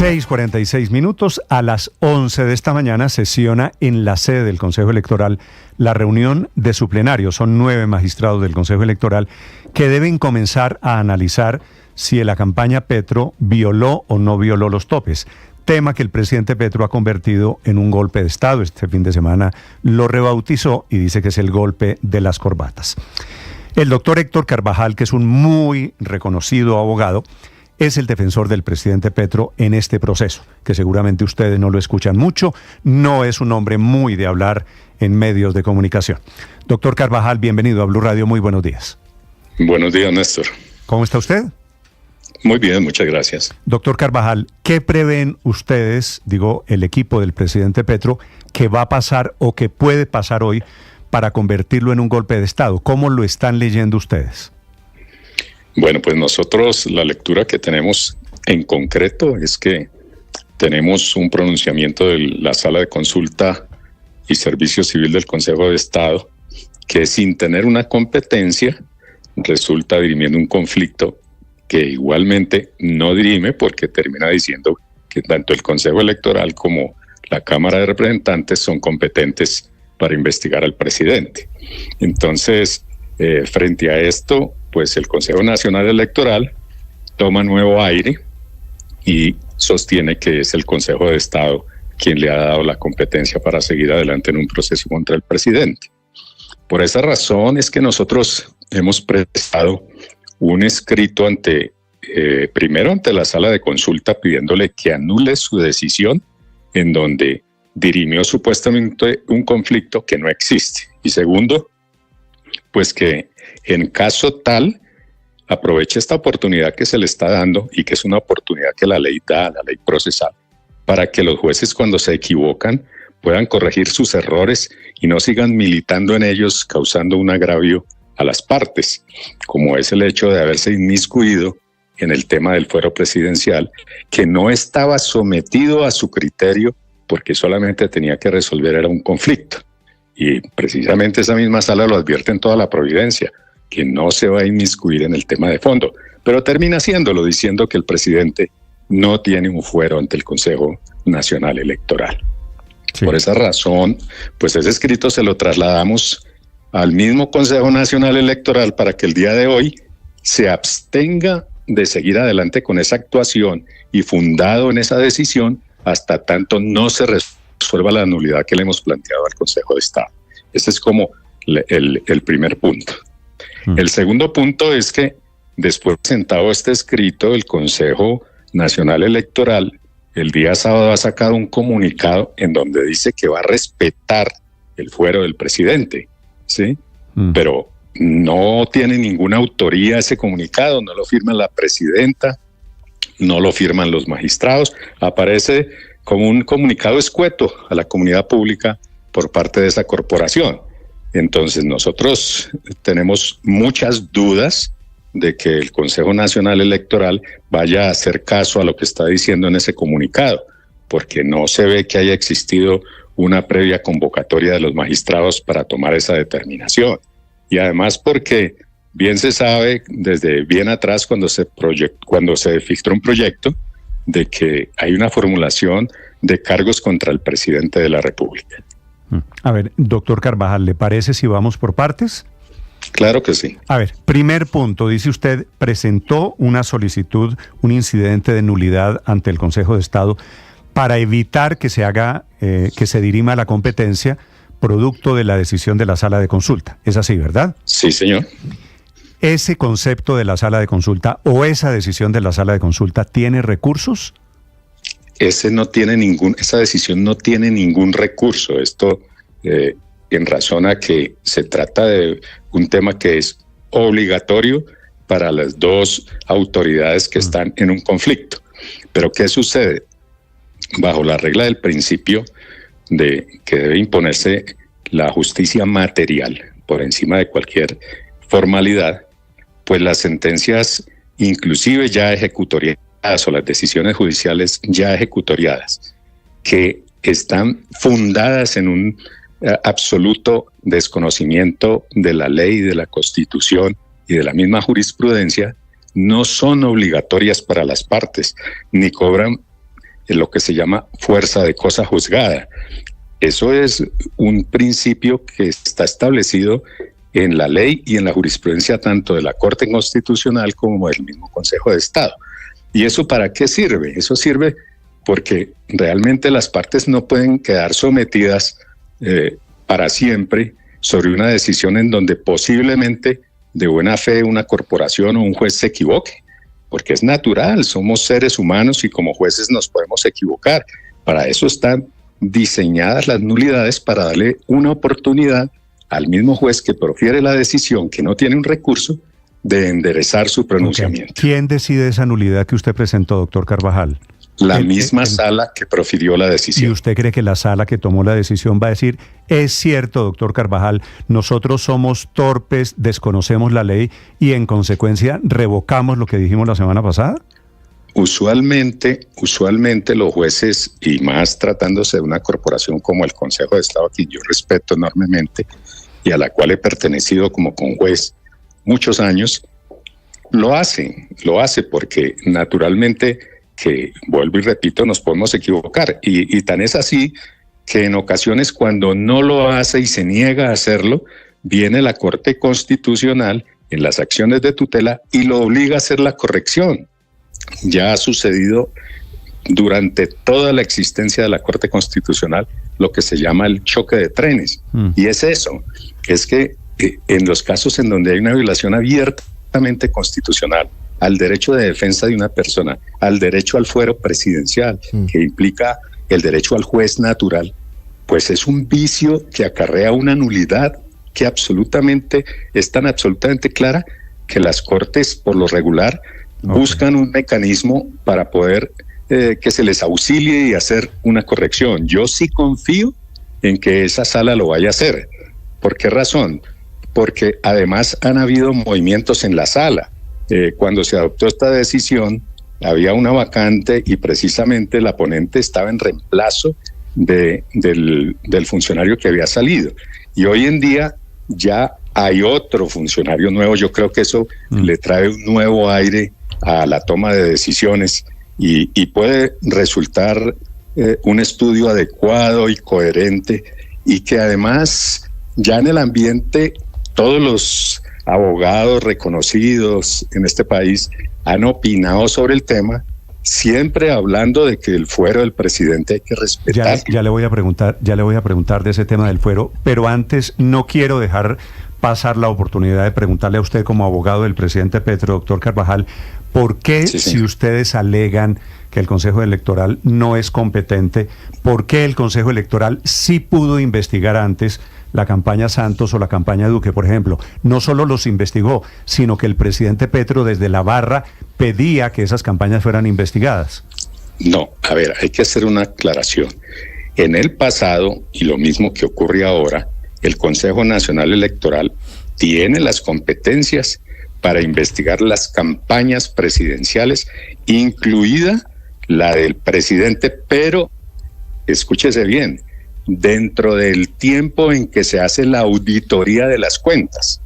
6:46. A las 11 de esta mañana sesiona en la sede del Consejo Electoral la reunión de su plenario. Son 9 magistrados del Consejo Electoral que deben comenzar a analizar si la campaña Petro violó o no violó los topes. Tema que el presidente Petro ha convertido en un golpe de Estado. Este fin de semana lo rebautizó y dice que es el golpe de las corbatas. El doctor Héctor Carvajal, que es un muy reconocido abogado, es el defensor del presidente Petro en este proceso, que seguramente ustedes no lo escuchan mucho, no es un hombre muy de hablar en medios de comunicación. Doctor Carvajal, bienvenido a Blue Radio, muy buenos días. Buenos días, Néstor. ¿Cómo está usted? Muy bien, muchas gracias. Doctor Carvajal, ¿qué prevén ustedes, el equipo del presidente Petro, que va a pasar o que puede pasar hoy para convertirlo en un golpe de Estado? ¿Cómo lo están leyendo ustedes? Bueno, pues nosotros la lectura que tenemos en concreto es que tenemos un pronunciamiento de la Sala de Consulta y Servicio Civil del Consejo de Estado que sin tener una competencia resulta dirimiendo un conflicto que igualmente no dirime porque termina diciendo que tanto el Consejo Electoral como la Cámara de Representantes son competentes para investigar al presidente. Entonces, frente a esto, pues el Consejo Nacional Electoral toma nuevo aire y sostiene que es el Consejo de Estado quien le ha dado la competencia para seguir adelante en un proceso contra el presidente. Por esa razón es que nosotros hemos prestado un escrito primero ante la Sala de Consulta pidiéndole que anule su decisión en donde dirimió supuestamente un conflicto que no existe. Y segundo, pues que en caso tal aproveche esta oportunidad que se le está dando y que es una oportunidad que la ley da, la ley procesal, para que los jueces cuando se equivocan puedan corregir sus errores y no sigan militando en ellos causando un agravio a las partes, como es el hecho de haberse inmiscuido en el tema del fuero presidencial, que no estaba sometido a su criterio porque solamente tenía que resolver era un conflicto. Y precisamente esa misma sala lo advierte en toda la providencia, que no se va a inmiscuir en el tema de fondo, pero termina haciéndolo diciendo que el presidente no tiene un fuero ante el Consejo Nacional Electoral. Sí. Por esa razón, pues ese escrito se lo trasladamos al mismo Consejo Nacional Electoral para que el día de hoy se abstenga de seguir adelante con esa actuación y fundado en esa decisión hasta tanto no se resuelva la nulidad que le hemos planteado al Consejo de Estado. Ese es como el primer punto. El segundo punto es que después de presentado este escrito, el Consejo Nacional Electoral el día sábado ha sacado un comunicado en donde dice que va a respetar el fuero del presidente, ¿sí? Pero no tiene ninguna autoría ese comunicado, no lo firma la presidenta, no lo firman los magistrados, aparece como un comunicado escueto a la comunidad pública por parte de esa corporación. Entonces nosotros tenemos muchas dudas de que el Consejo Nacional Electoral vaya a hacer caso a lo que está diciendo en ese comunicado, porque no se ve que haya existido una previa convocatoria de los magistrados para tomar esa determinación. Y además porque bien se sabe desde bien atrás cuando se filtró un proyecto de que hay una formulación de cargos contra el presidente de la República. A ver, doctor Carvajal, ¿le parece si vamos por partes? Claro que sí. A ver, primer punto, dice usted, presentó una solicitud, un incidente de nulidad ante el Consejo de Estado para evitar que se haga, que se dirima la competencia producto de la decisión de la Sala de Consulta. ¿Es así, verdad? Sí, señor. ¿Ese concepto de la Sala de Consulta o esa decisión de la Sala de Consulta tiene recursos? Esa decisión no tiene ningún recurso. Esto en razón a que se trata de un tema que es obligatorio para las dos autoridades que están en un conflicto. Pero ¿qué sucede? Bajo la regla del principio de que debe imponerse la justicia material por encima de cualquier formalidad, pues las sentencias inclusive ya ejecutoriadas o las decisiones judiciales ya ejecutoriadas que están fundadas en un absoluto desconocimiento de la ley, de la Constitución y de la misma jurisprudencia, no son obligatorias para las partes, ni cobran lo que se llama fuerza de cosa juzgada. Eso es un principio que está establecido en la ley y en la jurisprudencia tanto de la Corte Constitucional como del mismo Consejo de Estado. ¿Y eso para qué sirve? Eso sirve porque realmente las partes no pueden quedar sometidas para siempre sobre una decisión en donde posiblemente de buena fe una corporación o un juez se equivoque, porque es natural, somos seres humanos y como jueces nos podemos equivocar. Para eso están diseñadas las nulidades, para darle una oportunidad al mismo juez que profiere la decisión, que no tiene un recurso, de enderezar su pronunciamiento. Okay. ¿Quién decide esa nulidad que usted presentó, doctor Carvajal? La misma sala que profirió la decisión. ¿Y usted cree que la sala que tomó la decisión va a decir, es cierto, doctor Carvajal, nosotros somos torpes, desconocemos la ley y en consecuencia revocamos lo que dijimos la semana pasada? Usualmente los jueces, y más tratándose de una corporación como el Consejo de Estado, que yo respeto enormemente y a la cual he pertenecido como conjuez muchos años, lo hace porque naturalmente, que vuelvo y repito, nos podemos equivocar. Y tan es así que en ocasiones cuando no lo hace y se niega a hacerlo, viene la Corte Constitucional en las acciones de tutela y lo obliga a hacer la corrección. Ya ha sucedido durante toda la existencia de la Corte Constitucional lo que se llama el choque de trenes. Y es eso, es que en los casos en donde hay una violación abiertamente constitucional al derecho de defensa de una persona, al derecho al fuero presidencial, que implica el derecho al juez natural, pues es un vicio que acarrea una nulidad que es tan absolutamente clara que las cortes, por lo regular, buscan un mecanismo para poder que se les auxilie y hacer una corrección. Yo sí confío en que esa sala lo vaya a hacer. ¿Por qué razón? Porque además han habido movimientos en la sala. Cuando se adoptó esta decisión, había una vacante y precisamente la ponente estaba en reemplazo del funcionario que había salido. Y hoy en día ya hay otro funcionario nuevo. Yo creo que eso le trae un nuevo aire a la toma de decisiones y puede resultar un estudio adecuado y coherente, y que además ya en el ambiente todos los abogados reconocidos en este país han opinado sobre el tema, siempre hablando de que el fuero del presidente hay que respetar. Ya le voy a preguntar de ese tema del fuero, pero antes no quiero dejar pasar la oportunidad de preguntarle a usted como abogado del presidente Petro, doctor Carvajal, ¿por qué si ustedes alegan que el Consejo Electoral no es competente, por qué el Consejo Electoral sí pudo investigar antes la campaña Santos o la campaña Duque, por ejemplo? No solo los investigó, sino que el presidente Petro desde la barra pedía que esas campañas fueran investigadas. No, a ver, hay que hacer una aclaración. En el pasado, y lo mismo que ocurre ahora, el Consejo Nacional Electoral tiene las competencias para investigar las campañas presidenciales, incluida la del presidente, pero, escúchese bien, dentro del tiempo en que se hace la auditoría de las cuentas.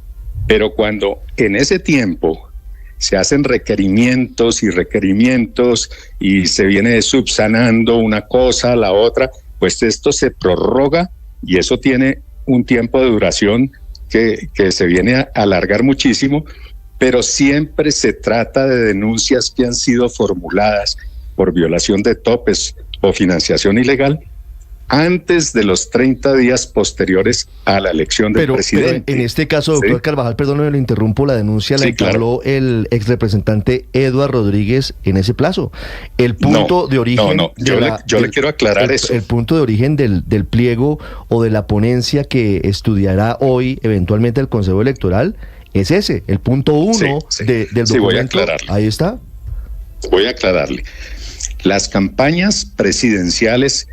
Pero cuando en ese tiempo se hacen requerimientos y se viene subsanando una cosa a la otra, pues esto se prorroga y eso tiene un tiempo de duración que se viene a alargar muchísimo, pero siempre se trata de denuncias que han sido formuladas por violación de topes o financiación ilegal antes de los 30 días posteriores a la elección del presidente. Pero en este caso, doctor Carvajal, perdón, le interrumpo, la denuncia la entabló el exrepresentante Eduard Rodríguez en ese plazo. El punto de origen... Yo le quiero aclarar eso. El punto de origen del pliego o de la ponencia que estudiará hoy eventualmente el Consejo Electoral es ese, el punto 1 del documento. Sí, voy a aclararle. Ahí está. Voy a aclararle. Las campañas presidenciales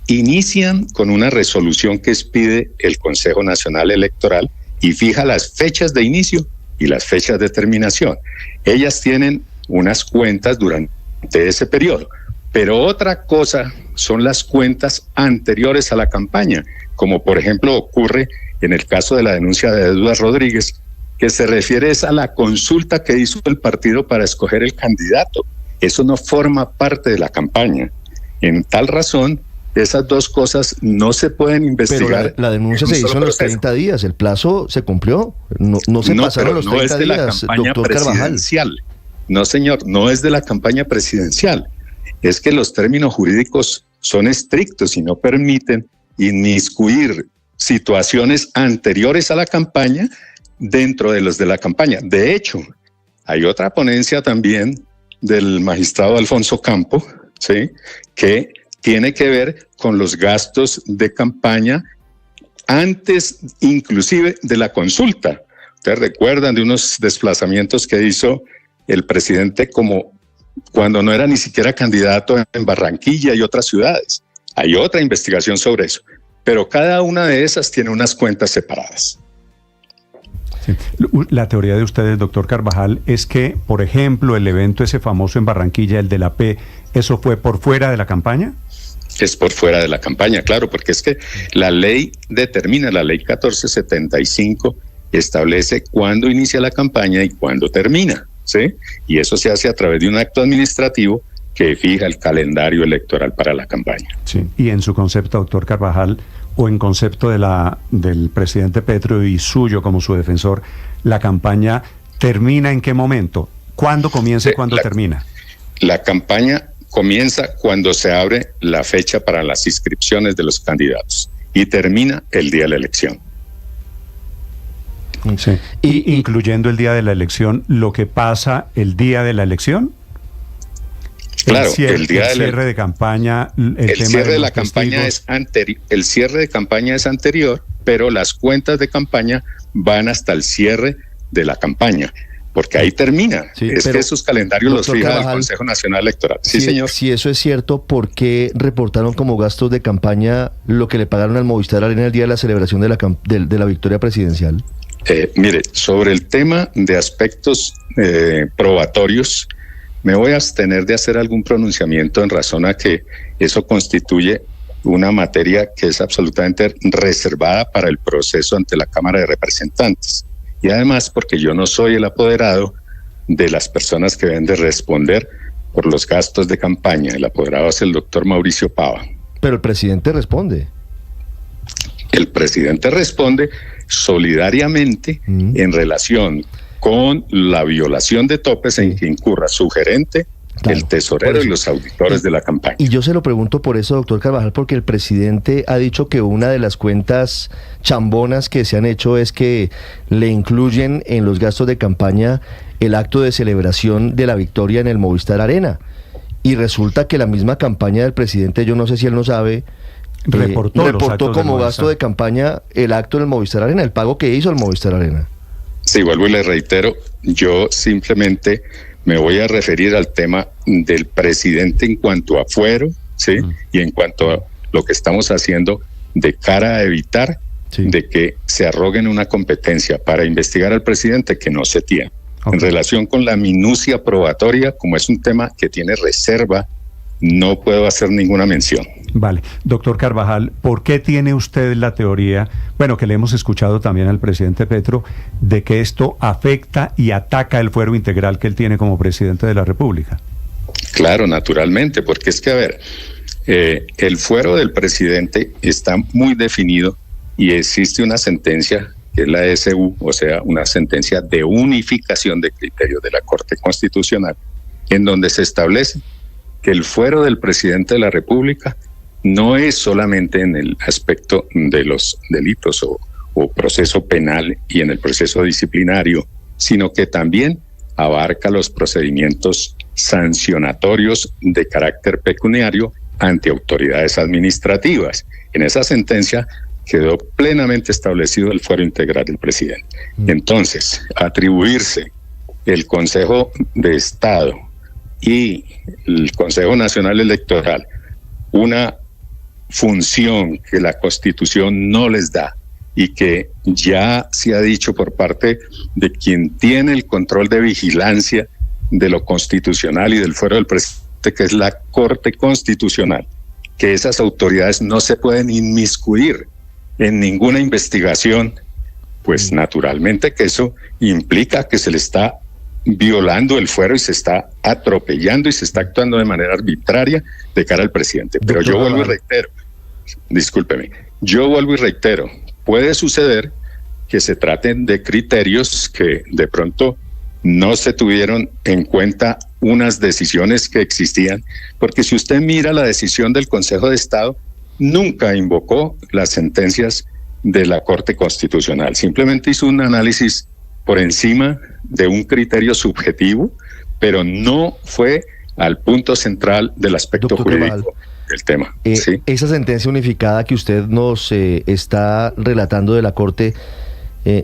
inician con una resolución que expide el Consejo Nacional Electoral y fija las fechas de inicio y las fechas de terminación. Ellas tienen unas cuentas durante ese periodo, pero otra cosa son las cuentas anteriores a la campaña, como por ejemplo ocurre en el caso de la denuncia de Eduard Rodríguez, que se refiere a la consulta que hizo el partido para escoger el candidato. Eso no forma parte de la campaña. En tal razón, esas dos cosas no se pueden investigar. Pero la denuncia se hizo en los 30 días, el plazo se cumplió, no se pasaron los 30 días, no es de la campaña presidencial. No, señor, no es de la campaña presidencial. Es que los términos jurídicos son estrictos y no permiten inmiscuir situaciones anteriores a la campaña dentro de los de la campaña. De hecho, hay otra ponencia también del magistrado Alfonso Campo, ¿sí?, que tiene que ver con los gastos de campaña antes inclusive de la consulta. Ustedes recuerdan de unos desplazamientos que hizo el presidente como cuando no era ni siquiera candidato en Barranquilla y otras ciudades. Hay otra investigación sobre eso, pero cada una de esas tiene unas cuentas separadas. Sí. La teoría de ustedes, doctor Carvajal, es que, por ejemplo, el evento ese famoso en Barranquilla, el de la P, ¿eso fue por fuera de la campaña? Es por fuera de la campaña, claro, porque es que la ley determina, la ley 1475 establece cuándo inicia la campaña y cuándo termina, ¿sí? Y eso se hace a través de un acto administrativo que fija el calendario electoral para la campaña. Sí. Y en su concepto, doctor Carvajal, o en concepto del presidente Petro y suyo como su defensor, ¿la campaña termina en qué momento? ¿Cuándo comienza y cuándo termina? La campaña comienza cuando se abre la fecha para las inscripciones de los candidatos y termina el día de la elección. Sí. ¿Y incluyendo el día de la elección, lo que pasa el día de la elección? Claro, el cierre de campaña, el cierre de la campaña es anterior. El cierre de campaña es anterior, pero las cuentas de campaña van hasta el cierre de la campaña, porque ahí termina. Sí, es que esos calendarios los fija el Consejo Nacional Electoral. Sí, señor. Si eso es cierto, ¿por qué reportaron como gastos de campaña lo que le pagaron al Movistar Arena el día de la celebración de la victoria presidencial? Mire, sobre el tema de aspectos probatorios, me voy a abstener de hacer algún pronunciamiento en razón a que eso constituye una materia que es absolutamente reservada para el proceso ante la Cámara de Representantes. Y además porque yo no soy el apoderado de las personas que deben de responder por los gastos de campaña. El apoderado es el doctor Mauricio Pava. Pero el presidente responde. El presidente responde solidariamente en relación con la violación de topes en que incurra su gerente, claro, el tesorero y los auditores de la campaña. Y yo se lo pregunto por eso, doctor Carvajal, porque el presidente ha dicho que una de las cuentas chambonas que se han hecho es que le incluyen en los gastos de campaña el acto de celebración de la victoria en el Movistar Arena. Y resulta que la misma campaña del presidente, yo no sé si él no sabe, reportó como gasto de campaña el acto en el Movistar Arena, el pago que hizo el Movistar Arena. Sí, vuelvo y le reitero, yo simplemente me voy a referir al tema del presidente en cuanto a fuero, ¿sí? Y en cuanto a lo que estamos haciendo de cara a evitar de que se arroguen una competencia para investigar al presidente que no se tiene. En relación con la minucia probatoria, como es un tema que tiene reserva, no puedo hacer ninguna mención. Vale. Doctor Carvajal, ¿por qué tiene usted la teoría, bueno, que le hemos escuchado también al presidente Petro, de que esto afecta y ataca el fuero integral que él tiene como presidente de la República? Claro, naturalmente, porque es que, a ver, el fuero del presidente está muy definido y existe una sentencia que es la SU, o sea, una sentencia de unificación de criterios de la Corte Constitucional, en donde se establece que el fuero del presidente de la República no es solamente en el aspecto de los delitos o proceso penal y en el proceso disciplinario, sino que también abarca los procedimientos sancionatorios de carácter pecuniario ante autoridades administrativas. En esa sentencia quedó plenamente establecido el fuero integral del presidente. Entonces, atribuirse el Consejo de Estado y el Consejo Nacional Electoral una función que la Constitución no les da y que ya se ha dicho por parte de quien tiene el control de vigilancia de lo constitucional y del fuero del presidente, que es la Corte Constitucional, que esas autoridades no se pueden inmiscuir en ninguna investigación, pues naturalmente que eso implica que se le está violando el fuero y se está atropellando y se está actuando de manera arbitraria de cara al presidente. Pero yo vuelvo y reitero, discúlpeme, puede suceder que se traten de criterios que de pronto no se tuvieron en cuenta unas decisiones que existían, porque si usted mira la decisión del Consejo de Estado, nunca invocó las sentencias de la Corte Constitucional, simplemente hizo un análisis por encima de un criterio subjetivo, pero no fue al punto central del aspecto Doctor jurídico Carvajal, del tema. ¿Sí? Esa sentencia unificada que usted nos está relatando de la Corte,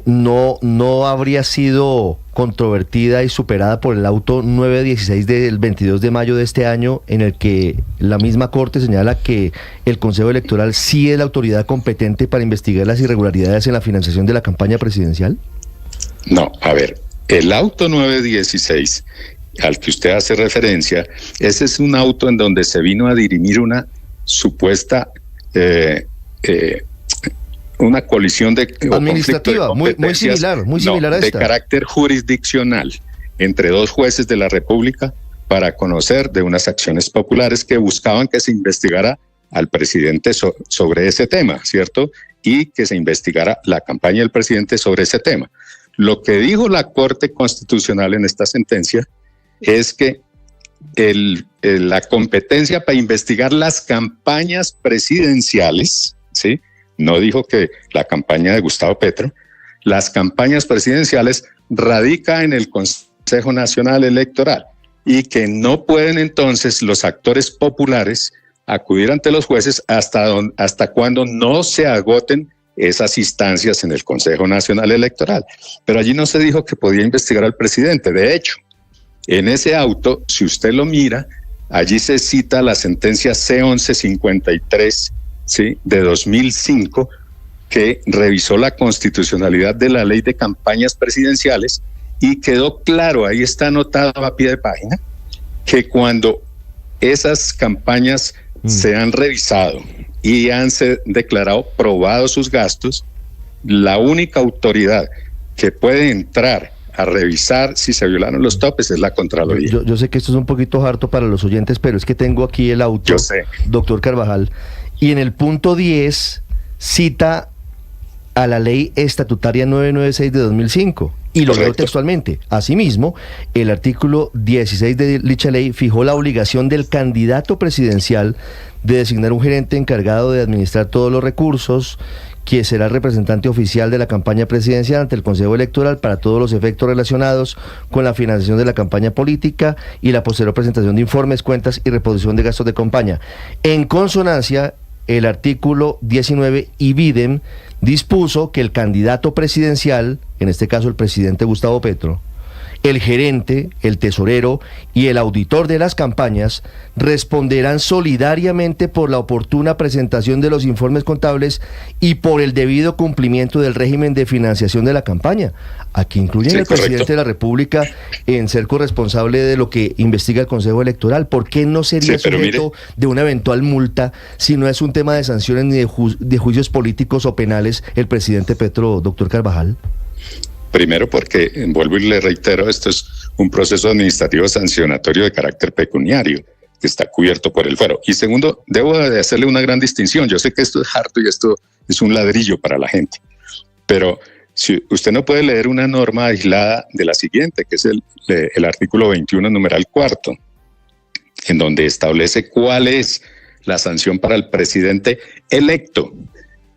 no habría sido controvertida y superada por el auto 916 del 22 de mayo de este año, en el que la misma Corte señala que el Consejo Electoral sí es la autoridad competente para investigar las irregularidades en la financiación de la campaña presidencial? No, a ver, el auto 916 al que usted hace referencia, ese es un auto en donde se vino a dirimir una supuesta una colisión de administrativa, muy similar a esta, de carácter jurisdiccional entre dos jueces de la República para conocer de unas acciones populares que buscaban que se investigara al presidente sobre ese tema, ¿cierto? Y que se investigara la campaña del presidente sobre ese tema. Lo que dijo la Corte Constitucional en esta sentencia es que la competencia para investigar las campañas presidenciales, ¿sí? No dijo que la campaña de Gustavo Petro, las campañas presidenciales radica en el Consejo Nacional Electoral y que no pueden entonces los actores populares acudir ante los jueces hasta cuando no se agoten esas instancias en el Consejo Nacional Electoral. Pero allí no se dijo que podía investigar al presidente. De hecho, en ese auto, si usted lo mira, allí se cita la sentencia C1153, ¿sí?, de 2005, que revisó la constitucionalidad de la ley de campañas presidenciales y quedó claro, ahí está anotado a pie de página, que cuando esas campañas se han revisado y han declarado probados sus gastos, la única autoridad que puede entrar a revisar si se violaron los topes es la Contraloría. Yo sé que esto es un poquito harto para los oyentes, pero es que tengo aquí el auto, doctor Carvajal, y en el punto 10 cita a la ley estatutaria 996 de 2005. Y lo leo textualmente. Asimismo, el artículo 16 de dicha ley fijó la obligación del candidato presidencial de designar un gerente encargado de administrar todos los recursos, que será el representante oficial de la campaña presidencial ante el Consejo Electoral para todos los efectos relacionados con la financiación de la campaña política y la posterior presentación de informes, cuentas y reposición de gastos de campaña. En consonancia, el artículo 19 ibidem dispuso que el candidato presidencial, en este caso el presidente Gustavo Petro, el gerente, el tesorero y el auditor de las campañas responderán solidariamente por la oportuna presentación de los informes contables y por el debido cumplimiento del régimen de financiación de la campaña. Aquí incluyen el presidente de la República en ser corresponsable de lo que investiga el Consejo Electoral. ¿Por qué no sería sujeto de una eventual multa si no es un tema de sanciones ni de juicios políticos o penales el presidente Petro, doctor Carvajal? Primero porque, vuelvo y le reitero, esto es un proceso administrativo sancionatorio de carácter pecuniario que está cubierto por el fuero. Y segundo, debo de hacerle una gran distinción. Yo sé que esto es harto y esto es un ladrillo para la gente, pero si usted no puede leer una norma aislada de la siguiente, que es el artículo 21, numeral 4, en donde establece cuál es la sanción para el presidente electo.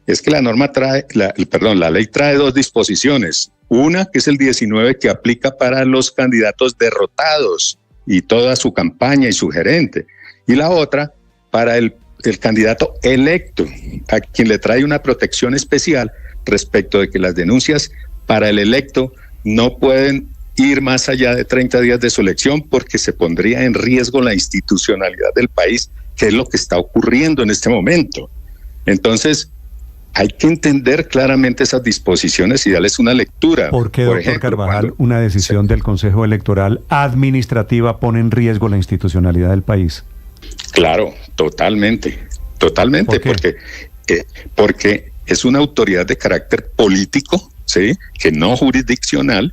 Es que la norma la ley trae dos disposiciones. Una, que es el 19, que aplica para los candidatos derrotados y toda su campaña y su gerente. Y la otra, para el candidato electo, a quien le trae una protección especial respecto de que las denuncias para el electo no pueden ir más allá de 30 días de su elección porque se pondría en riesgo la institucionalidad del país, que es lo que está ocurriendo en este momento. Entonces, hay que entender claramente esas disposiciones y darles una lectura. ¿Por qué, doctor Carvajal, una decisión del Consejo Electoral administrativa pone en riesgo la institucionalidad del país? Claro, totalmente, porque es una autoridad de carácter político, ¿sí?, que no jurisdiccional,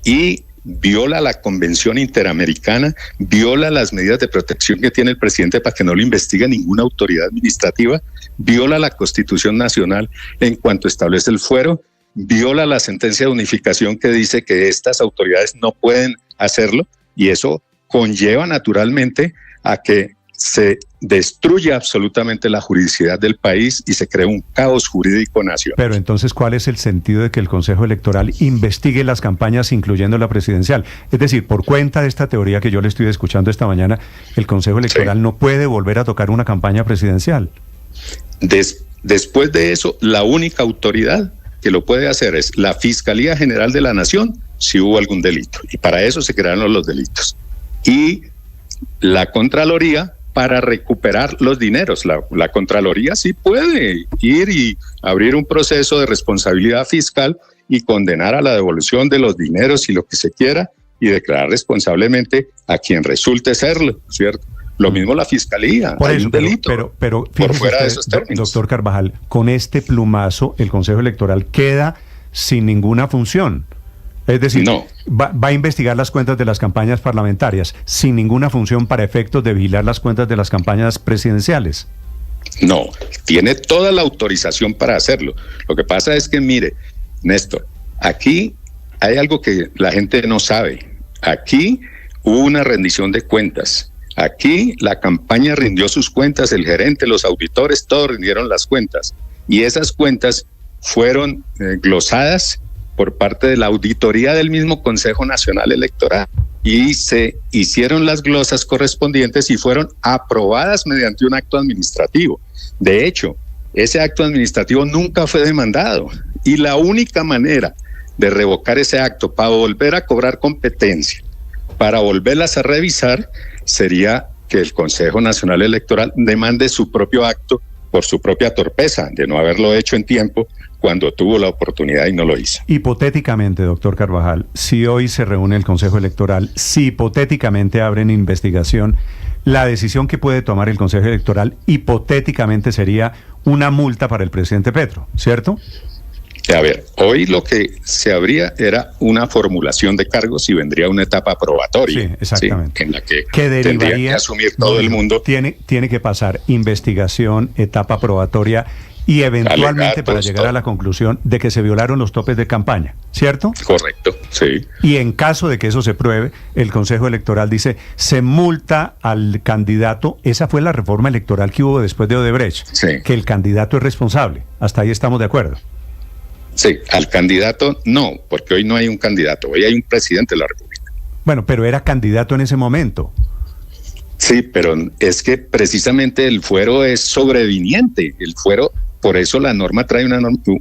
y viola la Convención Interamericana, viola las medidas de protección que tiene el presidente para que no lo investigue ninguna autoridad administrativa, viola la Constitución Nacional en cuanto establece el fuero, viola la sentencia de unificación que dice que estas autoridades no pueden hacerlo, y eso conlleva naturalmente a que se destruye absolutamente la juridicidad del país y se crea un caos jurídico nacional. Pero entonces, ¿cuál es el sentido de que el Consejo Electoral investigue las campañas, incluyendo la presidencial? Es decir, por cuenta de esta teoría que yo le estoy escuchando esta mañana, el Consejo Electoral no puede volver a tocar una campaña presidencial. Después de eso, la única autoridad que lo puede hacer es la Fiscalía General de la Nación, si hubo algún delito. Y para eso se crearon los delitos. Y la Contraloría, para recuperar los dineros. La Contraloría sí puede ir y abrir un proceso de responsabilidad fiscal y condenar a la devolución de los dineros y lo que se quiera, y declarar responsablemente a quien resulte serlo, ¿cierto? Lo mismo la Fiscalía, por hay eso, un delito, pero por fuera usted, de esos términos. Doctor Carvajal, con este plumazo el Consejo Electoral queda sin ninguna función. Es decir, no. va a investigar las cuentas de las campañas parlamentarias sin ninguna función para efectos de vigilar las cuentas de las campañas presidenciales. No, tiene toda la autorización para hacerlo. Lo que pasa es que, mire, Néstor, aquí hay algo que la gente no sabe. Aquí hubo una rendición de cuentas. Aquí la campaña rindió sus cuentas, el gerente, los auditores, todos rindieron las cuentas. Y esas cuentas fueron glosadas por parte de la auditoría del mismo Consejo Nacional Electoral, y se hicieron las glosas correspondientes y fueron aprobadas mediante un acto administrativo. De hecho, ese acto administrativo nunca fue demandado, y la única manera de revocar ese acto para volver a cobrar competencia, para volverlas a revisar, sería que el Consejo Nacional Electoral demande su propio acto por su propia torpeza de no haberlo hecho en tiempo cuando tuvo la oportunidad y no lo hizo. Hipotéticamente, doctor Carvajal, si hoy se reúne el Consejo Electoral, si hipotéticamente abren investigación, la decisión que puede tomar el Consejo Electoral hipotéticamente sería una multa para el presidente Petro, ¿cierto? A ver, hoy lo que se habría era una formulación de cargos y vendría una etapa probatoria. Sí, exactamente. ¿sí? En la que derivaría, tendría que asumir todo el mundo. Tiene que pasar investigación, etapa probatoria y eventualmente alegatos, para llegar a la conclusión de que se violaron los topes de campaña, ¿cierto? Correcto, sí. Y en caso de que eso se pruebe, el Consejo Electoral dice, se multa al candidato. Esa fue la reforma electoral que hubo después de Odebrecht, sí. Que el candidato es responsable. Hasta ahí estamos de acuerdo. Sí, al candidato no, porque hoy no hay un candidato, hoy hay un presidente de la República. Bueno, pero era candidato en ese momento. Sí, pero es que precisamente el fuero es sobreviniente, el fuero, por eso la norma trae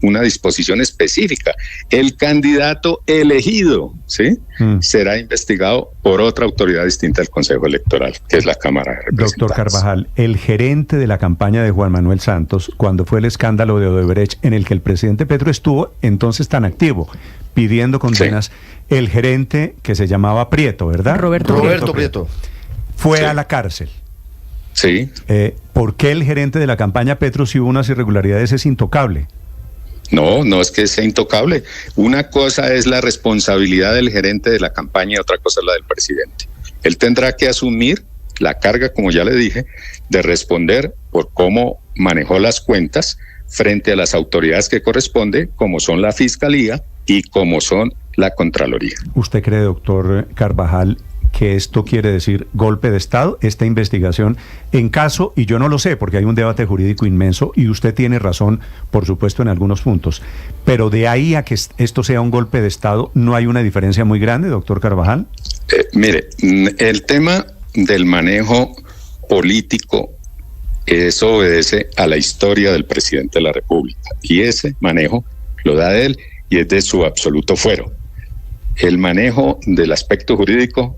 una disposición específica. El candidato elegido, ¿sí? Será investigado por otra autoridad distinta al Consejo Electoral, que es la Cámara de Representantes. Doctor Carvajal, el gerente de la campaña de Juan Manuel Santos, cuando fue el escándalo de Odebrecht, en el que el presidente Petro estuvo entonces tan activo, pidiendo condenas, sí. El gerente que se llamaba Prieto, ¿verdad? Roberto Prieto. Fue sí. a la cárcel. Sí. ¿Por qué el gerente de la campaña Petro, si hubo unas irregularidades, es intocable? No, no es que sea intocable. Una cosa es la responsabilidad del gerente de la campaña y otra cosa es la del presidente. Él tendrá que asumir la carga, como ya le dije, de responder por cómo manejó las cuentas frente a las autoridades que corresponde, como son la Fiscalía y como son la Contraloría. ¿Usted cree, doctor Carvajal, que esto quiere decir golpe de Estado, esta investigación, en caso, y yo no lo sé porque hay un debate jurídico inmenso y usted tiene razón, por supuesto, en algunos puntos, pero de ahí a que esto sea un golpe de Estado, ¿no hay una diferencia muy grande, doctor Carvajal? Mire, el tema del manejo político, eso obedece a la historia del presidente de la República, y ese manejo lo da él y es de su absoluto fuero. El manejo del aspecto jurídico,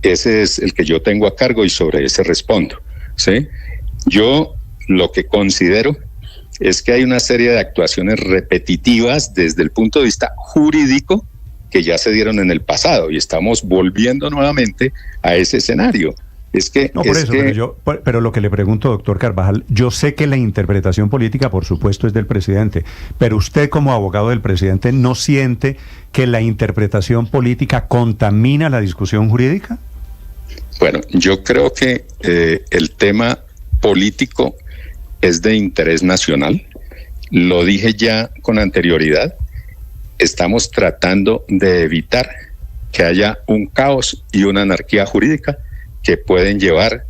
ese es el que yo tengo a cargo y sobre ese respondo, ¿sí? Yo lo que considero es que hay una serie de actuaciones repetitivas desde el punto de vista jurídico que ya se dieron en el pasado y estamos volviendo nuevamente a ese escenario. No, pero lo que le pregunto, doctor Carvajal, yo sé que la interpretación política, por supuesto, es del presidente, pero usted como abogado del presidente, ¿no siente que la interpretación política contamina la discusión jurídica? Bueno, yo creo que el tema político es de interés nacional. Lo dije ya con anterioridad. Estamos tratando de evitar que haya un caos y una anarquía jurídica que pueden llevar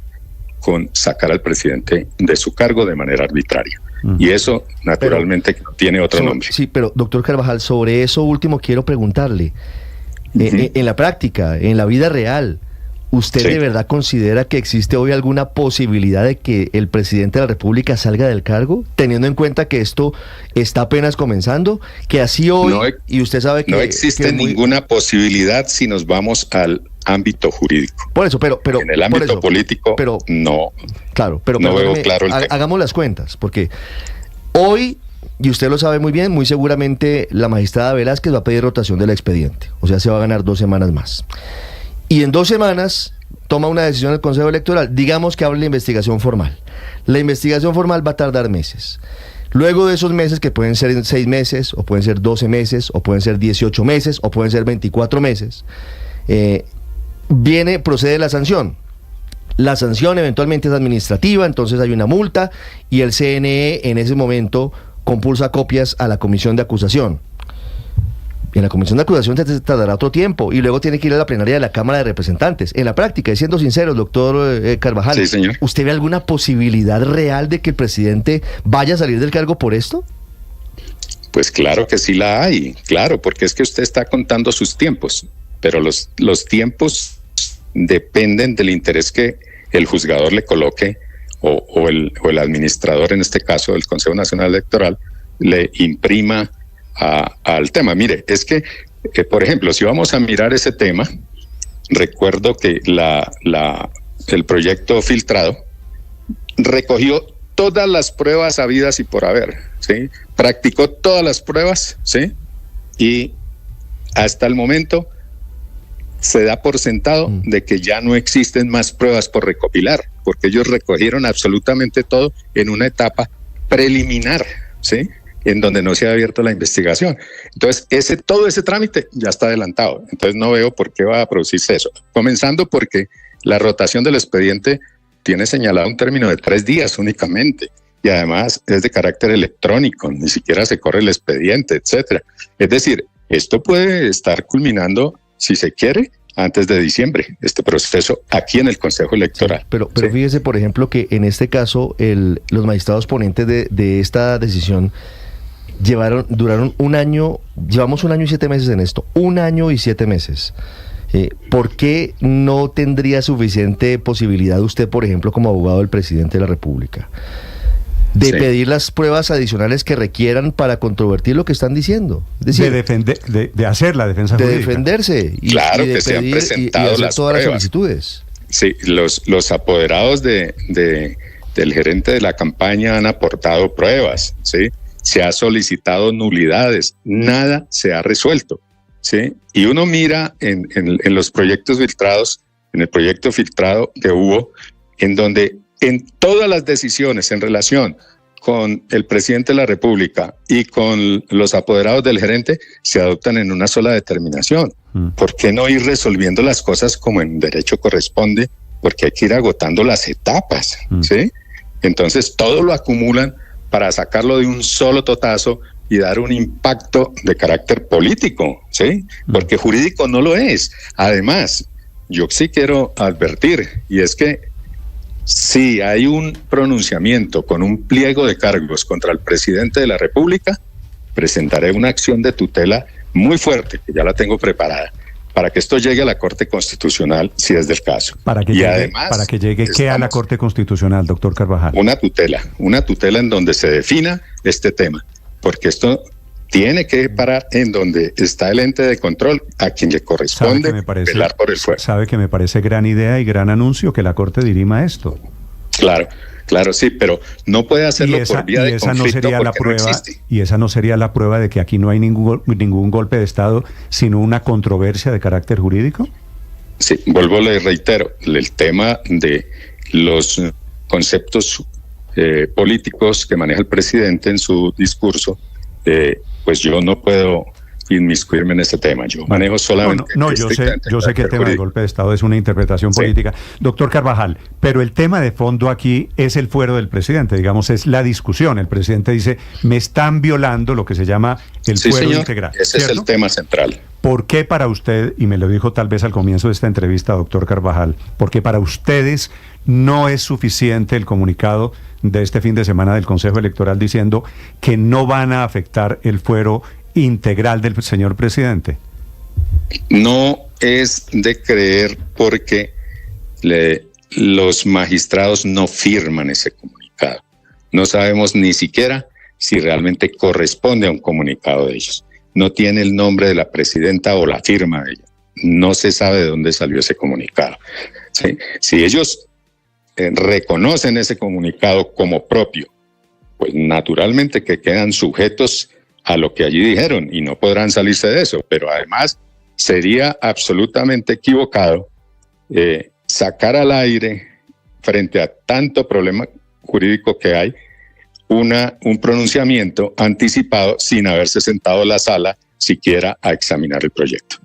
con sacar al presidente de su cargo de manera arbitraria. Y eso, naturalmente, no tiene otro nombre. Sí, pero doctor Carvajal, sobre eso último quiero preguntarle. En la práctica, en la vida real, ¿usted de verdad considera que existe hoy alguna posibilidad de que el presidente de la República salga del cargo, teniendo en cuenta que esto está apenas comenzando, que así hoy, y usted sabe que... No existe ninguna posibilidad si nos vamos al ámbito jurídico. Por eso, pero en el ámbito político, no. Claro, pero no veo claro el tema. Hagamos las cuentas, porque hoy, y usted lo sabe muy bien, muy seguramente la magistrada Velázquez va a pedir rotación del expediente, o sea, se va a ganar 2 semanas más. Y en 2 semanas toma una decisión el Consejo Electoral, digamos que abre la investigación formal. La investigación formal va a tardar meses. Luego de esos meses, que pueden ser 6 meses, o pueden ser 12 meses, o pueden ser 18 meses, o pueden ser 24 meses, procede la sanción. La sanción eventualmente es administrativa, entonces hay una multa, y el CNE en ese momento compulsa copias a la comisión de acusación. En la comisión de acusación se tardará otro tiempo y luego tiene que ir a la plenaria de la Cámara de Representantes. En la práctica, y siendo sincero, doctor Carvajal, sí, señor. ¿Usted ve alguna posibilidad real de que el presidente vaya a salir del cargo por esto? Pues claro que sí la hay, claro, porque es que usted está contando sus tiempos, pero los tiempos dependen del interés que el juzgador le coloque o el administrador, en este caso del Consejo Nacional Electoral, le imprima al tema. Mire, es que, por ejemplo, si vamos a mirar ese tema, recuerdo que el proyecto filtrado recogió todas las pruebas habidas y por haber, ¿sí? Practicó todas las pruebas, ¿sí? Y hasta el momento se da por sentado de que ya no existen más pruebas por recopilar, porque ellos recogieron absolutamente todo en una etapa preliminar, ¿sí? En donde no se ha abierto la investigación. Entonces, todo ese trámite ya está adelantado. Entonces, no veo por qué va a producirse eso. Comenzando porque la rotación del expediente tiene señalado un término de 3 días únicamente. Y además es de carácter electrónico, ni siquiera se corre el expediente, etcétera. Es decir, esto puede estar culminando, si se quiere, antes de diciembre, este proceso aquí en el Consejo Electoral. Sí, pero fíjese, por ejemplo, que en este caso los magistrados ponentes de esta decisión duraron un año, llevamos 1 año y 7 meses en esto, 1 año y 7 meses. ¿Por qué no tendría suficiente posibilidad usted, por ejemplo, como abogado del presidente de la República, de pedir las pruebas adicionales que requieran para controvertir lo que están diciendo? Es decir, de hacer la defensa jurídica. De defenderse. Claro, que se han presentado y las todas pruebas. las solicitudes. Sí, los apoderados del gerente de la campaña han aportado pruebas, ¿sí? Se ha solicitado nulidades, nada se ha resuelto, ¿sí? Y uno mira en los proyectos filtrados, en el proyecto filtrado que hubo, en donde en todas las decisiones en relación con el presidente de la República y con los apoderados del gerente se adoptan en una sola determinación. ¿Por qué no ir resolviendo las cosas como en derecho corresponde? Porque hay que ir agotando las etapas, ¿sí? Entonces todo lo acumulan para sacarlo de un solo totazo y dar un impacto de carácter político, ¿sí? Porque jurídico no lo es. Además, yo sí quiero advertir, y es que si hay un pronunciamiento con un pliego de cargos contra el presidente de la República, presentaré una acción de tutela muy fuerte, que ya la tengo preparada, para que esto llegue a la Corte Constitucional, si es del caso. Para que llegue ¿qué a la Corte Constitucional, doctor Carvajal? Una tutela en donde se defina este tema, porque esto tiene que parar en donde está el ente de control, a quien le corresponde velar por el fuero. Sabe que me parece gran idea y gran anuncio que la Corte dirima esto. Claro, sí, pero no puede hacerlo por vía de conflicto, no sería la prueba, no existe. Y esa no sería la prueba de que aquí no hay ningún golpe de Estado, sino una controversia de carácter jurídico. Sí, vuelvo, le reitero, el tema de los conceptos políticos que maneja el presidente en su discurso, pues yo no puedo inmiscuirme en este tema. Yo manejo solamente... Yo sé que el tema del golpe de Estado es una interpretación política. Doctor Carvajal, pero el tema de fondo aquí es el fuero del presidente, digamos, es la discusión. El presidente dice, me están violando lo que se llama el fuero integral. Ese es el tema central. ¿Por qué para usted, y me lo dijo tal vez al comienzo de esta entrevista, doctor Carvajal, porque para ustedes no es suficiente el comunicado de este fin de semana del Consejo Electoral diciendo que no van a afectar el fuero integral del señor presidente? No es de creer porque los magistrados no firman ese comunicado. No sabemos ni siquiera si realmente corresponde a un comunicado de ellos. No tiene el nombre de la presidenta o la firma de ella. No se sabe de dónde salió ese comunicado. ¿Sí? Si ellos reconocen ese comunicado como propio, pues naturalmente que quedan sujetos a lo que allí dijeron y no podrán salirse de eso, pero además sería absolutamente equivocado sacar al aire, frente a tanto problema jurídico que hay, un pronunciamiento anticipado sin haberse sentado en la sala siquiera a examinar el proyecto.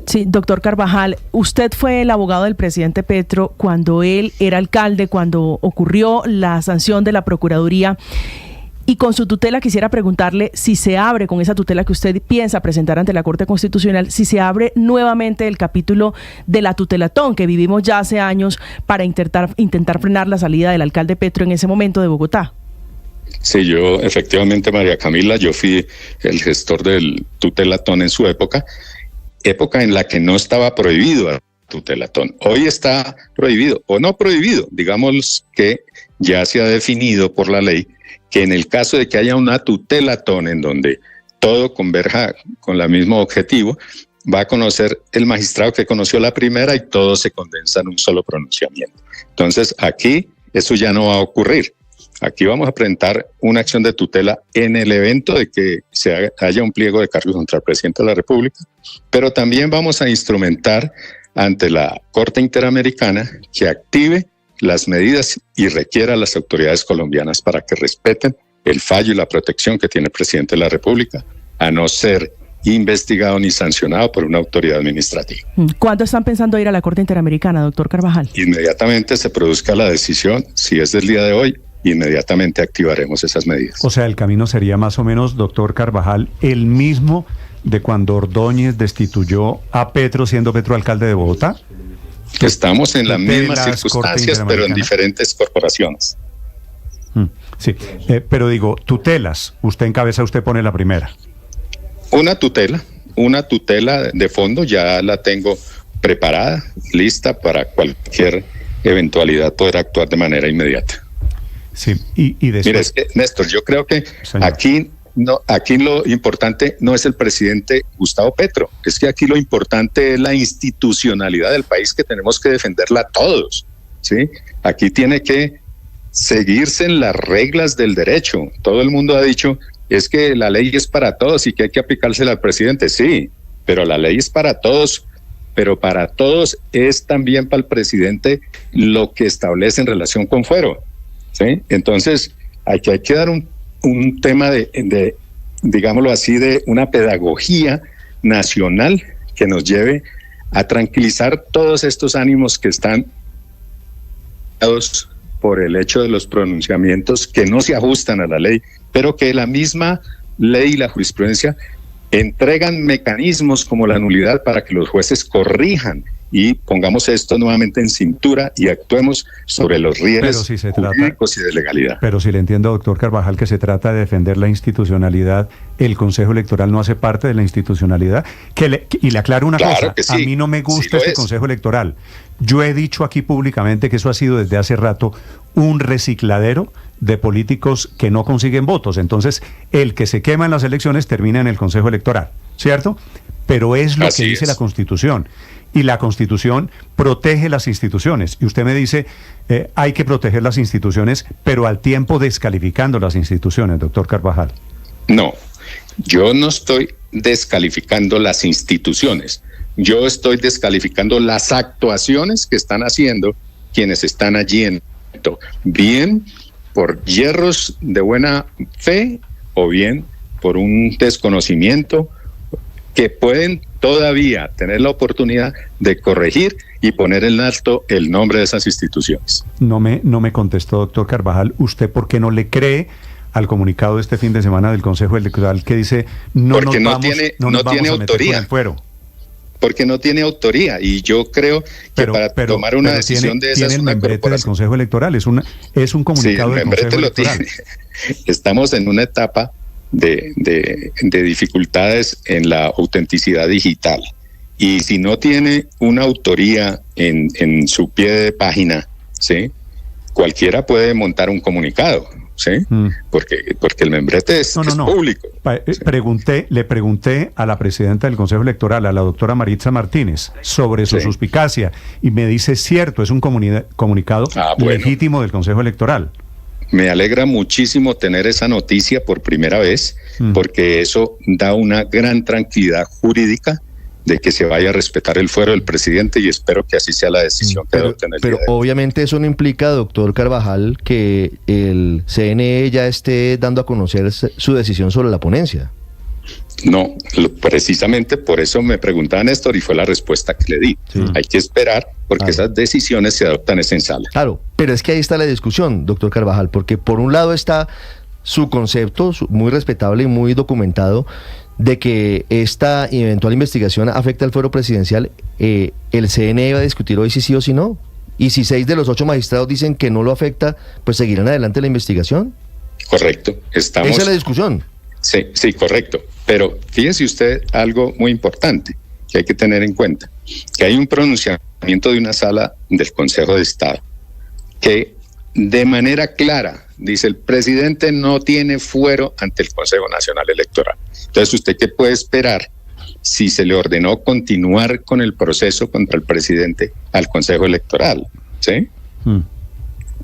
Sí, doctor Carvajal, usted fue el abogado del presidente Petro cuando él era alcalde, cuando ocurrió la sanción de la Procuraduría. Y con su tutela quisiera preguntarle si se abre, con esa tutela que usted piensa presentar ante la Corte Constitucional, si se abre nuevamente el capítulo de la tutelatón que vivimos ya hace años para intentar frenar la salida del alcalde Petro en ese momento de Bogotá. Sí, yo efectivamente, María Camila, yo fui el gestor del tutelatón en su época en la que no estaba prohibido el tutelatón. Hoy está prohibido, o no prohibido, digamos que ya se ha definido por la ley que en el caso de que haya una tutelatón en donde todo converja con el mismo objetivo, va a conocer el magistrado que conoció la primera y todo se condensa en un solo pronunciamiento. Entonces, aquí eso ya no va a ocurrir. Aquí vamos a presentar una acción de tutela en el evento de que haya un pliego de cargos contra el presidente de la República, pero también vamos a instrumentar ante la Corte Interamericana que active las medidas y requiera a las autoridades colombianas para que respeten el fallo y la protección que tiene el presidente de la República, a no ser investigado ni sancionado por una autoridad administrativa. ¿Cuándo están pensando ir a la Corte Interamericana, doctor Carvajal? Inmediatamente se produzca la decisión, si es del día de hoy, inmediatamente activaremos esas medidas. O sea, el camino sería más o menos, doctor Carvajal, el mismo de cuando Ordóñez destituyó a Petro siendo Petro alcalde de Bogotá. Estamos en las mismas circunstancias, pero en diferentes corporaciones. Sí, pero digo, tutelas, usted encabeza, usted pone la primera. Una tutela de fondo, ya la tengo preparada, lista para cualquier eventualidad poder actuar de manera inmediata. Sí, y después... Mira, es que, Néstor, yo creo que aquí lo importante no es el presidente Gustavo Petro, es que aquí lo importante es la institucionalidad del país, que tenemos que defenderla todos, ¿sí? Aquí tiene que seguirse en las reglas del derecho. Todo el mundo ha dicho, es que la ley es para todos y que hay que aplicársela al presidente. Sí, pero la ley es para todos, pero para todos es también para el presidente lo que establece en relación con fuero, ¿sí? Entonces, aquí hay que dar un tema de, digámoslo así, de una pedagogía nacional que nos lleve a tranquilizar todos estos ánimos que están por el hecho de los pronunciamientos que no se ajustan a la ley, pero que la misma ley y la jurisprudencia entregan mecanismos como la nulidad para que los jueces corrijan y pongamos esto nuevamente en cintura y actuemos sobre los riesgos jurídicos y de legalidad. Pero si le entiendo, doctor Carvajal, que se trata de defender la institucionalidad, el Consejo Electoral no hace parte de la institucionalidad. Y le aclaro una cosa, sí, a mí no me gusta este Consejo Electoral. Yo he dicho aquí públicamente que eso ha sido desde hace rato un recicladero de políticos que no consiguen votos. Entonces, el que se quema en las elecciones termina en el Consejo Electoral, ¿cierto? Pero es lo que dice la Constitución. Y la Constitución protege las instituciones. Y usted me dice, hay que proteger las instituciones, pero al tiempo descalificando las instituciones, doctor Carvajal. No, yo no estoy descalificando las instituciones. yo estoy descalificando las actuaciones que están haciendo quienes están allí en esto, bien por hierros de buena fe o bien por un desconocimiento que pueden todavía tener la oportunidad de corregir y poner en alto el nombre de esas instituciones. No me contestó, doctor Carvajal, ¿usted por qué no le cree al comunicado de este fin de semana del Consejo Electoral que dice porque no tiene autoría? Porque no tiene autoría, y yo creo que para tomar una decisión de esa tiene el membrete del Consejo Electoral, es un comunicado del Consejo Electoral. Estamos en una etapa de dificultades en la autenticidad digital, y si no tiene una autoría en su pie de página, ¿sí?, cualquiera puede montar un comunicado, ¿sí? Porque el membrete es público. Le pregunté a la presidenta del Consejo Electoral, a la doctora Maritza Martínez, sobre su suspicacia, y me dice, cierto, es un comunicado legítimo del Consejo Electoral. Me alegra muchísimo tener esa noticia por primera vez, porque eso da una gran tranquilidad jurídica de que se vaya a respetar el fuero del presidente, y espero que así sea la decisión que adopten el día de hoy. Pero obviamente eso no implica, doctor Carvajal, que el CNE ya esté dando a conocer su decisión sobre la ponencia. No, precisamente por eso me preguntaba Néstor, y fue la respuesta que le di. Hay que esperar, porque esas decisiones se adoptan en sala. Claro, pero es que ahí está la discusión, doctor Carvajal, porque por un lado está su concepto, muy respetable y muy documentado, de que esta eventual investigación afecta al fuero presidencial. El CNE va a discutir hoy si sí o si no. Y si 6 de los 8 magistrados dicen que no lo afecta, pues seguirán adelante la investigación. Correcto. Esa es la discusión. Sí, correcto. Pero fíjese usted algo muy importante que hay que tener en cuenta, que hay un pronunciamiento de una sala del Consejo de Estado que de manera clara dice: el presidente no tiene fuero ante el Consejo Nacional Electoral. Entonces, ¿usted qué puede esperar si se le ordenó continuar con el proceso contra el presidente al Consejo Electoral? ¿Sí?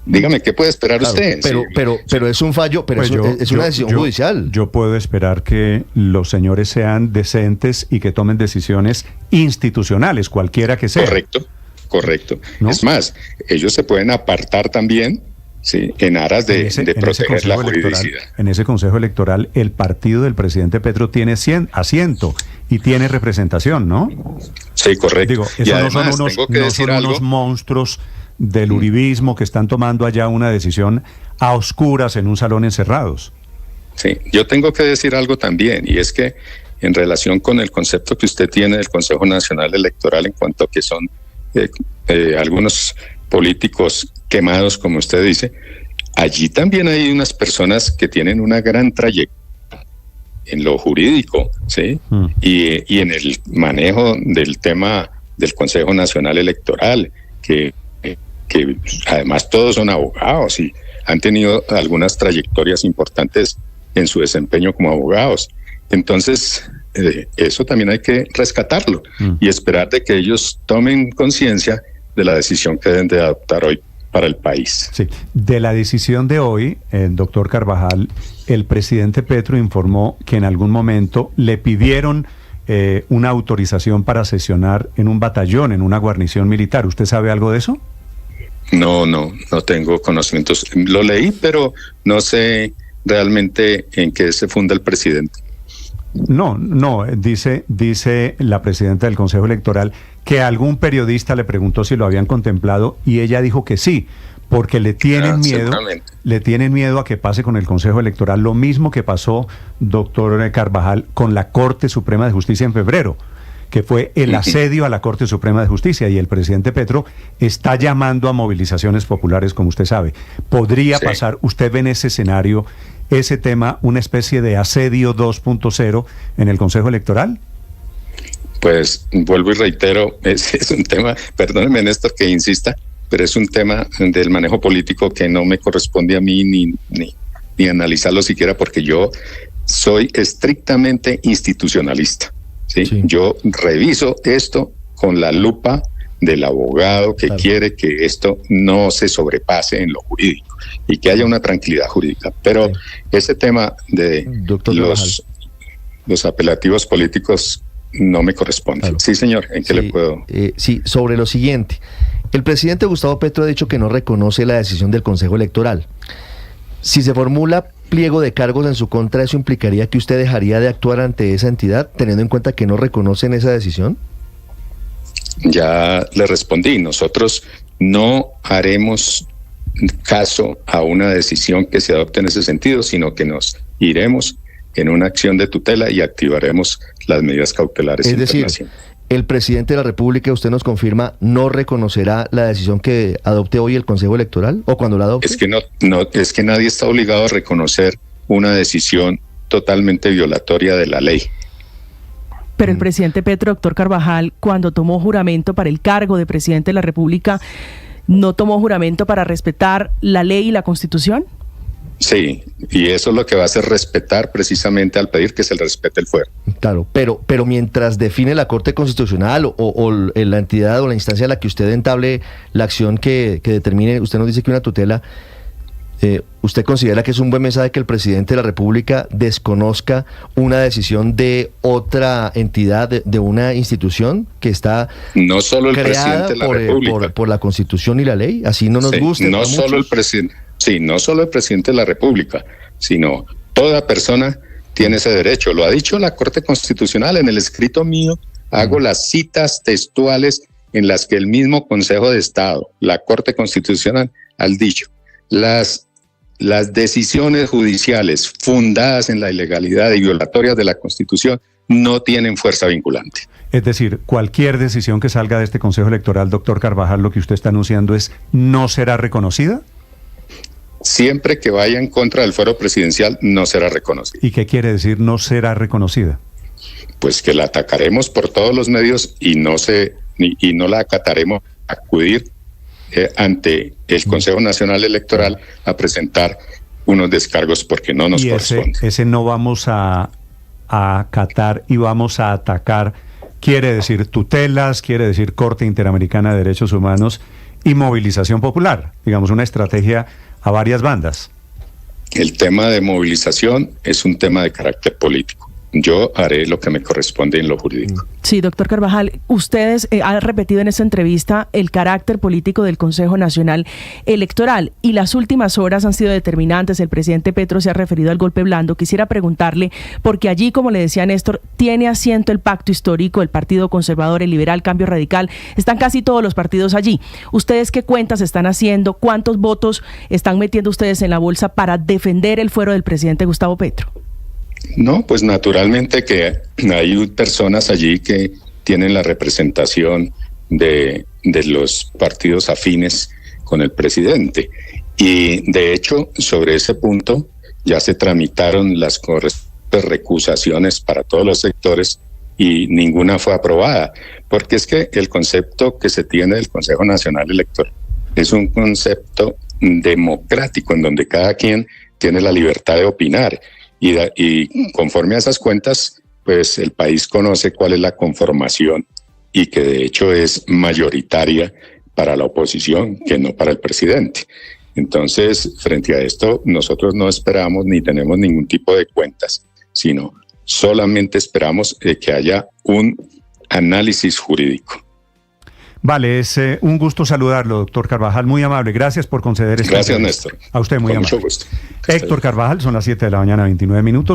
Dígame, ¿qué puede esperar usted? Pero es un fallo, pero pues es una decisión judicial. Yo puedo esperar que los señores sean decentes y que tomen decisiones institucionales, cualquiera que sea. Correcto. ¿No? Es más, ellos se pueden apartar también, sí, en aras de proteger la juridicidad. En ese Consejo Electoral, el partido del presidente Petro tiene asiento y tiene representación, ¿no? Sí, correcto. Digo, eso además, no son unos monstruos del uribismo que están tomando allá una decisión a oscuras en un salón encerrados. Sí, yo tengo que decir algo también, y es que en relación con el concepto que usted tiene del Consejo Nacional Electoral en cuanto a que son algunos políticos quemados, como usted dice, allí también hay unas personas que tienen una gran trayectoria en lo jurídico, ¿sí? Y en el manejo del tema del Consejo Nacional Electoral, que además todos son abogados y han tenido algunas trayectorias importantes en su desempeño como abogados. Entonces, eso también hay que rescatarlo y esperar de que ellos tomen conciencia de la decisión que deben de adoptar hoy para el país. Sí, de la decisión de hoy, doctor Carvajal, el presidente Petro informó que en algún momento le pidieron una autorización para sesionar en un batallón, en una guarnición militar. ¿Usted sabe algo de eso? No tengo conocimientos. Lo leí, pero no sé realmente en qué se funda el presidente. No, dice la presidenta del Consejo Electoral que algún periodista le preguntó si lo habían contemplado y ella dijo que sí, porque le tienen miedo a que pase con el Consejo Electoral lo mismo que pasó, doctor Carvajal, con la Corte Suprema de Justicia en febrero, que fue el asedio a la Corte Suprema de Justicia, y el presidente Petro está llamando a movilizaciones populares, como usted sabe. ¿Podría pasar, usted ve en ese escenario, ese tema, una especie de asedio 2.0 en el Consejo Electoral? Pues vuelvo y reitero, es un tema, perdóneme Néstor que insista, pero es un tema del manejo político que no me corresponde a mí ni analizarlo siquiera, porque yo soy estrictamente institucionalista. ¿Sí? Yo reviso esto con la lupa del abogado que quiere que esto no se sobrepase en lo jurídico y que haya una tranquilidad jurídica. Pero ese tema de los apelativos políticos no me corresponde. Claro. Sí, señor, ¿en qué Sí, le puedo? Sí, sobre lo siguiente. El presidente Gustavo Petro ha dicho que no reconoce la decisión del Consejo Electoral. Si se formula pliego de cargos en su contra, ¿eso implicaría que usted dejaría de actuar ante esa entidad, teniendo en cuenta que no reconocen esa decisión? Ya le respondí, nosotros no haremos caso a una decisión que se adopte en ese sentido, sino que nos iremos en una acción de tutela y activaremos las medidas cautelares Es decir, internacionales. el presidente de la República, usted nos confirma, no reconocerá la decisión que adopte hoy el Consejo Electoral o cuando la adopte. Es que nadie está obligado a reconocer una decisión totalmente violatoria de la ley. Pero el presidente Petro, doctor Carvajal, cuando tomó juramento para el cargo de presidente de la República, ¿no tomó juramento para respetar la ley y la Constitución? Sí, y eso es lo que va a hacer respetar precisamente al pedir que se le respete el fuero. Claro, pero mientras define la Corte Constitucional o la entidad o la instancia a la que usted entable la acción que determine, usted nos dice que una tutela, ¿usted considera que es un buen mensaje que el presidente de la República desconozca una decisión de otra entidad, de una institución que está No solo el creada presidente de la República. por la Constitución y la ley? Así no nos Sí, guste. no solo el presidente. Sí, no solo el presidente de la República, sino toda persona tiene ese derecho. Lo ha dicho la Corte Constitucional. En el escrito mío hago las citas textuales en las que el mismo Consejo de Estado, la Corte Constitucional, han dicho las decisiones judiciales fundadas en la ilegalidad y violatorias de la Constitución no tienen fuerza vinculante. Es decir, cualquier decisión que salga de este Consejo Electoral, doctor Carvajal, lo que usted está anunciando es ¿no será reconocida? Siempre que vaya en contra del fuero presidencial no será reconocido. ¿Y qué quiere decir no será reconocida? Pues que la atacaremos por todos los medios y no la acataremos a acudir ante el Consejo Nacional Electoral a presentar unos descargos porque no nos corresponde. Ese no vamos a acatar y vamos a atacar, quiere decir tutelas, quiere decir Corte Interamericana de Derechos Humanos y movilización popular, digamos una estrategia a varias bandas. El tema de movilización es un tema de carácter político. Yo haré lo que me corresponde en lo jurídico. Sí, doctor Carvajal, ustedes han repetido en esta entrevista el carácter político del Consejo Nacional Electoral y las últimas horas han sido determinantes. El presidente Petro se ha referido al golpe blando. Quisiera preguntarle, porque allí, como le decía Néstor, tiene asiento el pacto histórico, el Partido Conservador, el Liberal, Cambio Radical. Están casi todos los partidos allí. ¿Ustedes qué cuentas están haciendo? ¿Cuántos votos están metiendo ustedes en la bolsa para defender el fuero del presidente Gustavo Petro? No, pues naturalmente que hay personas allí que tienen la representación de los partidos afines con el presidente. Y de hecho, sobre ese punto ya se tramitaron las correspondientes recusaciones para todos los sectores y ninguna fue aprobada, porque es que el concepto que se tiene del Consejo Nacional Electoral es un concepto democrático en donde cada quien tiene la libertad de opinar. Y conforme a esas cuentas, pues el país conoce cuál es la conformación y que de hecho es mayoritaria para la oposición que no para el presidente. Entonces, frente a esto, nosotros no esperamos ni tenemos ningún tipo de cuentas, sino solamente esperamos que haya un análisis jurídico. Vale, es un gusto saludarlo, doctor Carvajal, muy amable. Gracias por conceder esta Gracias, entrevista. Néstor. A usted muy Con amable. mucho gusto. Héctor Carvajal, son las 7 de la mañana, 29 minutos.